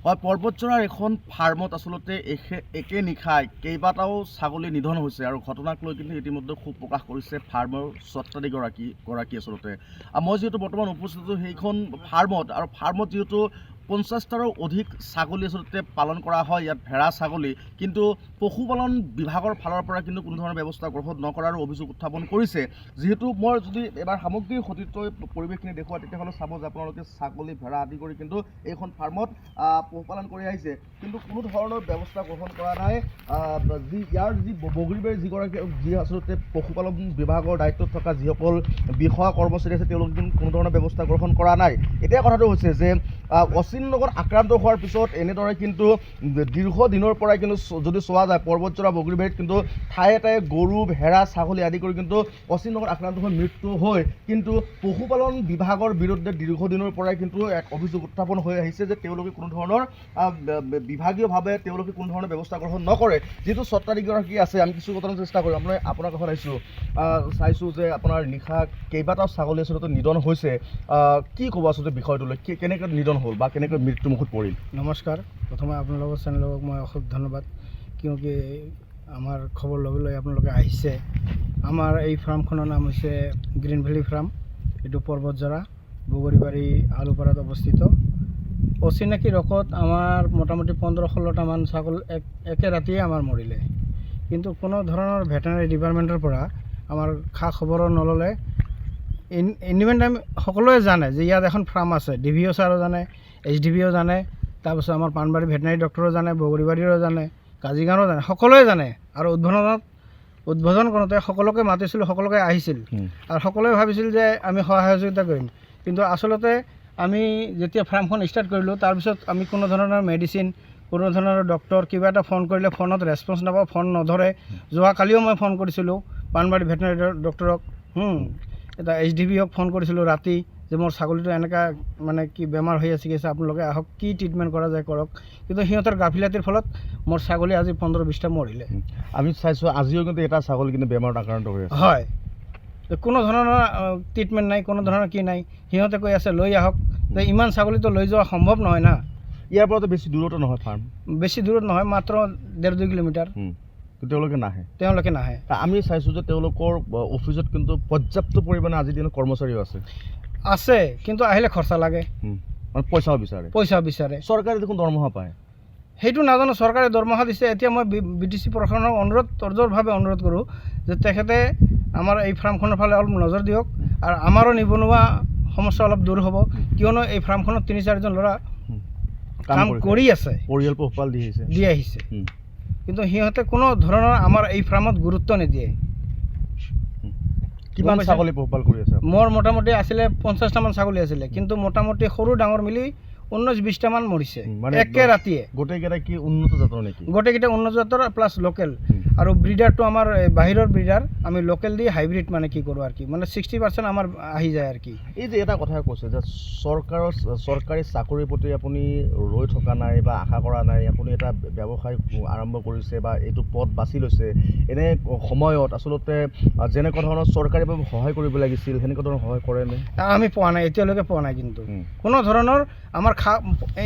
হয়, পৰ্বতজৰাৰ এখন ফাৰ্মত আচলতে একে নিশাই কেইবাটাও ছাগলী নিধন হৈছে আৰু ঘটনাক লৈ কিন্তু ইতিমধ্যে ক্ষোভ প্ৰকাশ কৰিছে ফাৰ্মৰ স্বত্বাধিকাৰী আচলতে। মই যিহেতু বৰ্তমান উপস্থিত আছোঁ সেইখন ফাৰ্মত, আৰু ফাৰ্মত যিহেতু 50টাৰো অধিক ছাগলী আচলতে পালন কৰা হয়, ইয়াত ভেড়া ছাগলী, কিন্তু পশুপালন বিভাগৰ ফালৰ পৰা কিন্তু কোনো ধৰণৰ ব্যৱস্থা গ্ৰহণ নকৰাৰো অভিযোগ উত্থাপন কৰিছে। যিহেতু মই যদি এবাৰ সামগ্ৰিক সতীৰ্থই পৰিৱেশখিনি দেখুৱাই তেতিয়াহ'লে চাব যে আপোনালোকে ছাগলী ভেড়া আদি কৰি কিন্তু এইখন ফাৰ্মত পশুপালন কৰি আহিছে, কিন্তু কোনো ধৰণৰ ব্যৱস্থা গ্ৰহণ কৰা নাই। ইয়াৰ যি বগৰীবাৰীৰ যি আচলতে পশুপালন বিভাগৰ দায়িত্বত থকা যিসকল বিষয়া কৰ্মচাৰী আছে তেওঁলোকে কিন্তু কোনো ধৰণৰ ব্যৱস্থা গ্ৰহণ কৰা নাই। এতিয়া কথাটো হৈছে যে অচিন ৰোগত আক্ৰান্ত হোৱাৰ পিছত এনেদৰে কিন্তু দীৰ্ঘদিনৰ পৰাই কিন্তু যদি চোৱা যায় পৰ্বতজৰা বগৰীবাৰীত কিন্তু ঠায়ে ঠায়ে গৰু ভেড়া ছাগলী আদি কৰি কিন্তু অচিন ৰোগত আক্ৰান্ত হৈ মৃত্যু হয়, কিন্তু পশুপালন বিভাগৰ বিৰুদ্ধে দীৰ্ঘদিনৰ পৰাই কিন্তু এক অভিযোগ উত্থাপন হৈ আহিছে যে তেওঁলোকে কোনো ধৰণৰ বিভাগীয়ভাৱে তেওঁলোকে কোনো ধৰণৰ ব্যৱস্থা গ্ৰহণ নকৰে। যিটো স্বত্বাধিকাৰী আছে, আমি কিছু ঘটনাৰ চেষ্টা কৰিম। আপোনাৰ কাষত আহিছোঁ, চাইছোঁ যে আপোনাৰ নিশা কেইবাটাও ছাগলী আচলতে নিধন হৈছে। কি ক'ব আচলতে বিষয়টোলৈ, কেনেকৈ নিধন হ'ল বা কেনেকৈ মৃত্যুমুখত পৰিল? নমস্কাৰ। প্ৰথমে আপোনালোকৰ চেনেলক মই অশেষ ধন্যবাদ, কিয়কি আমাৰ খবৰ লগে লগে আপোনালোকে আহিছে। আমাৰ এই ফাৰ্মখনৰ নাম হৈছে গ্ৰীণ ভেলী ফাৰ্ম। এইটো পৰ্বতজৰা বগৰীবাৰী আলুপাৰাত অৱস্থিত। অচিনাকি ৰোগত আমাৰ মোটামুটি 15-16টামান ছাগল একে ৰাতিয়ে আমাৰ মৰিলে, কিন্তু কোনো ধৰণৰ ভেটেনাৰী ডিপাৰ্টমেণ্টৰ পৰা আমাৰ খা খবৰো নল'লে। ইনিমেন টাইম সকলোৱে জানে যে ইয়াত এখন ফাৰ্ম আছে, DVO ছাৰো জানে, HDBও জানে, তাৰপিছত আমাৰ পাণবাৰী ভেটেনাৰী ডক্টৰো জানে, বগৰীবাৰীৰো জানে, কাজিগাঁৱৰো জানে, সকলোৱে জানে। আৰু উদ্বোধন কৰোঁতে সকলোকে মাতিছিলোঁ, সকলোকে আহিছিল আৰু সকলোৱে ভাবিছিল যে আমি সহায় সহযোগিতা কৰিম, কিন্তু আচলতে আমি যেতিয়া ফাৰ্মখন ষ্টাৰ্ট কৰিলোঁ তাৰপিছত আমি কোনো ধৰণৰ মেডিচিন, কোনো ধৰণৰ ডক্টৰ কিবা এটা ফোন কৰিলে ফোনত ৰেছপন্স নাপাওঁ, ফোন নধৰে। যোৱাকালিও মই ফোন কৰিছিলোঁ পাণবাৰী ভেটেনাৰী ডক্টৰক, এটা HDBক ফোন কৰিছিলোঁ ৰাতি, যে মোৰ ছাগলীটো এনেকুৱা মানে কি বেমাৰ হৈ আছে, আপোনালোকে আহক, কি ট্ৰিটমেণ্ট কৰা যায় কৰক, কিন্তু সিহঁতৰ গাফিলতিৰ ফলত মোৰ ছাগলী আজি 15-20টা মৰিলে। আমি চাইছোঁ আজিও কিন্তু এটা ছাগলী কিন্তু বেমাৰত আক্ৰান্ত হৈ আছে। হয়, কোনো ধৰণৰ ট্ৰিটমেণ্ট নাই, কোনো ধৰণৰ কি নাই। সিহঁতে কৈ আছে লৈ আহক, যে ইমান ছাগলীটো লৈ যোৱা সম্ভৱ নহয় না। ইয়াৰ পৰাতো বেছি দূৰতো নহয় ফাৰ্ম, বেছি দূৰত নহয়, মাত্ৰ 1.5-2 কিলোমিটাৰ। তেওঁলোকে নাহে। আমি চাইছোঁ যে তেওঁলোকৰ অফিচত কিন্তু পৰ্যাপ্ত পৰিমাণে আজিৰ দিনত কৰ্মচাৰীও আছে, কিন্তু আহিলে খৰচা লাগে, মানে পইচাও বিচাৰে। চৰকাৰে দেখোন দৰমহা পায়। সেইটো নাজানো, চৰকাৰে দৰমহা দিছে। এতিয়া মই BTC প্ৰশাসনক তৰ্জৰভাৱে অনুৰোধ কৰোঁ যে তেখেতে আমাৰ এই ফাৰ্মখনৰ ফালে অলপ নজৰ দিয়ক, আৰু আমাৰো নিবনুৱা সমস্যা অলপ দূৰ হ'ব, কিয়নো এই ফাৰ্মখনত 3-4জন ল'ৰা কাম কৰি আছে, পৰিয়াল পোহপাল দি আহিছে, কিন্তু সিহঁতে কোনো ধৰণৰ আমাৰ এই ফাৰ্মত গুৰুত্ব নিদিয়ে। কিমান ছাগলী পোহপাল কৰি আছে? মোৰ মোটামুটি আছিলে 50টামান ছাগলী আছিলে, কিন্তু মোটামুটি সৰু ডাঙৰ মিলি 19-20টামান মৰিছে একে ৰাতিয়ে। গোটেইকেইটা কি উন্নত জাতৰ নেকি? গোটেইকেইটা উন্নত জাতৰ প্লাছ লোকেল, আৰু ব্ৰিডাৰটো আমাৰ বাহিৰৰ ব্ৰিডাৰ, আমি লোকেল দি হাইব্ৰিড মানে কি কৰোঁ আৰু কি, মানে 60% আমাৰ আহি যায় আৰু কি। এই যে এটা কথা কৈছে যে চৰকাৰী চাকৰিৰ প্ৰতি আপুনি ৰৈ থকা নাই বা আশা কৰা নাই, আপুনি এটা ব্যৱসায় আৰম্ভ কৰিছে বা এইটো পথ বাছি লৈছে, এনে সময়ত আচলতে যেনেকুৱা ধৰণৰ চৰকাৰীভাৱে সহায় কৰিব লাগিছিল সেনেকুৱা ধৰণৰ সহায় কৰেনে? আমি পোৱা নাই, এতিয়ালৈকে পোৱা নাই। কিন্তু কোনো ধৰণৰ আমাৰ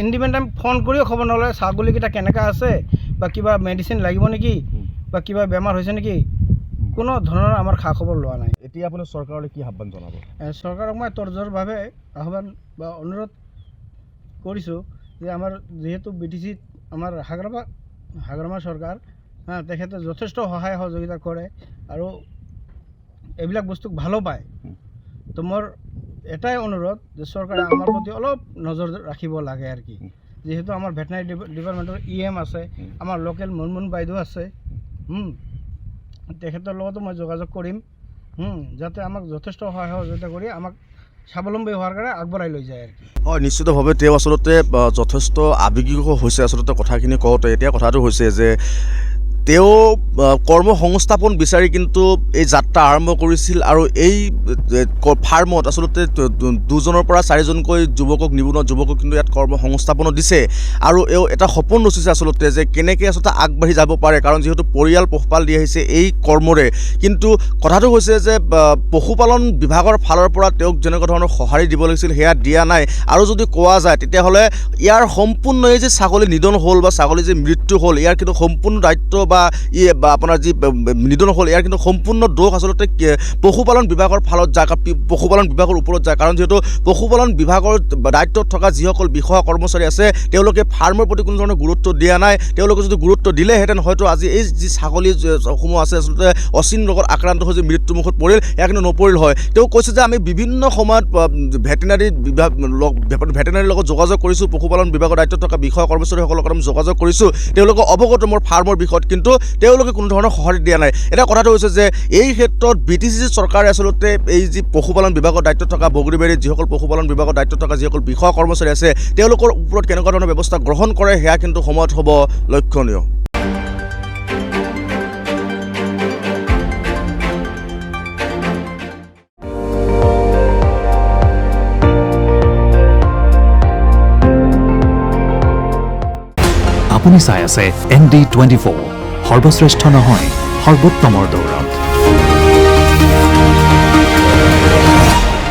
ইণ্ডিপেণ্ড টাইম ফোন কৰিও খবৰ নলয়, ছাগলীকেইটা কেনেকুৱা আছে বা কিবা মেডিচিন লাগিব নেকি বা কিবা বেমাৰ হৈছে নেকি, কোনো ধৰণৰ আমাৰ খা খবৰ লোৱা নাই। এতিয়া আপুনি চৰকাৰলৈ কি আহ্বান জনাব? চৰকাৰক মই তৰ্জৰভাৱে আহ্বান বা অনুৰোধ কৰিছোঁ যে আমাৰ যিহেতু BTCত আমাৰ হাগ্ৰামা চৰকাৰ, তেখেতে যথেষ্ট সহায় সহযোগিতা কৰে আৰু এইবিলাক বস্তুক ভালো পায়। তো মোৰ এটাই অনুৰোধ যে চৰকাৰে আমাৰ প্ৰতি অলপ নজৰ ৰাখিব লাগে আৰু কি, যিহেতু আমাৰ ভেটেনাৰী ডিপাৰ্টমেণ্টৰ EM আছে, আমাৰ লোকেল মুনমুন বাইদেউ আছে, তেখেতৰ লগতো মই যোগাযোগ কৰিম, যাতে আমাক যথেষ্ট সহায় সহযোগিতা কৰি আমাক স্বাৱলম্বী হোৱাৰ কাৰণে আগবঢ়াই লৈ যায় আৰু কি। হয়, নিশ্চিতভাৱে তেওঁ আচলতে যথেষ্ট আৱেগিক হৈছে আচলতে কথাখিনি কওঁতে। এতিয়া কথাটো হৈছে যে তেওঁ কৰ্মসংস্থাপন বিচাৰি কিন্তু এই যাত্ৰা আৰম্ভ কৰিছিল আৰু এই ফাৰ্মত আচলতে 2জনৰ পৰা 4জনকৈ নিবনুৱা যুৱকক কিন্তু ইয়াত কৰ্মসংস্থাপনো দিছে আৰু এওঁ এটা সপোন ৰচিছে আচলতে যে কেনেকৈ আচলতে আগবাঢ়ি যাব পাৰে, কাৰণ যিহেতু পৰিয়াল পোহপাল দি আহিছে এই কৰ্মৰে। কিন্তু কথাটো হৈছে যে পশুপালন বিভাগৰ ফালৰ পৰা তেওঁক যেনেকুৱা ধৰণৰ সঁহাৰি দিব লাগিছিল সেয়া দিয়া নাই। আৰু যদি কোৱা যায় তেতিয়াহ'লে ইয়াৰ সম্পূৰ্ণ এই যে ছাগলী নিধন হ'ল বা ছাগলী যে মৃত্যু হ'ল, ইয়াৰ কিন্তু সম্পূৰ্ণ দায়িত্ব বা আপোনাৰ যি নিধন হ'ল ইয়াৰ কিন্তু সম্পূৰ্ণ দোষ আচলতে পশুপালন বিভাগৰ ফালত যায়, পশুপালন বিভাগৰ ওপৰত যায়। কাৰণ যিহেতু পশুপালন বিভাগৰ দায়িত্বত থকা যিসকল বিষয়া কৰ্মচাৰী আছে তেওঁলোকে ফাৰ্মৰ প্ৰতি কোনো ধৰণৰ গুৰুত্ব দিয়া নাই। তেওঁলোকে যদি গুৰুত্ব দিলেহেঁতেন হয়তো আজি এই যি ছাগলীসমূহ আছে আচলতে অচিন ৰোগত আক্ৰান্ত হৈ যে মৃত্যুমুখত পৰিল এয়া কিন্তু নপৰিল হয়। তেওঁ কৈছে যে আমি বিভিন্ন সময়ত ভেটেনাৰীৰ লগত যোগাযোগ কৰিছোঁ, পশুপালন বিভাগৰ দায়িত্বত থকা বিষয়া কৰ্মচাৰীসকলৰ লগত আমি যোগাযোগ কৰিছোঁ, তেওঁলোকে অৱগত মোৰ ফাৰ্মৰ বিষয়ত, কিন্তু তেওঁলোকে কোনো ধৰণৰ সঁহাৰি দিয়া নাই। এটা কথাটো হৈছে যে এই ক্ষেত্ৰত BTCC চৰকাৰে আচলতে এই যি পশুপালন বিভাগৰ দায়িত্বত থকা বগৰীবাৰীত যিসকল পশুপালন বিভাগৰ দায়িত্বত থকা যিসকল বিষয়া কৰ্মচাৰী আছে তেওঁলোকৰ ওপৰত কেনেকুৱা ধৰণৰ ব্যৱস্থা গ্ৰহণ কৰে সেয়া কিন্তু সময়ত হ'ব লক্ষণীয়। আপুনি চাই আছে ND24, সৰ্বশ্ৰেষ্ঠ নহয় সৰ্বোত্তমৰ দৌৰা।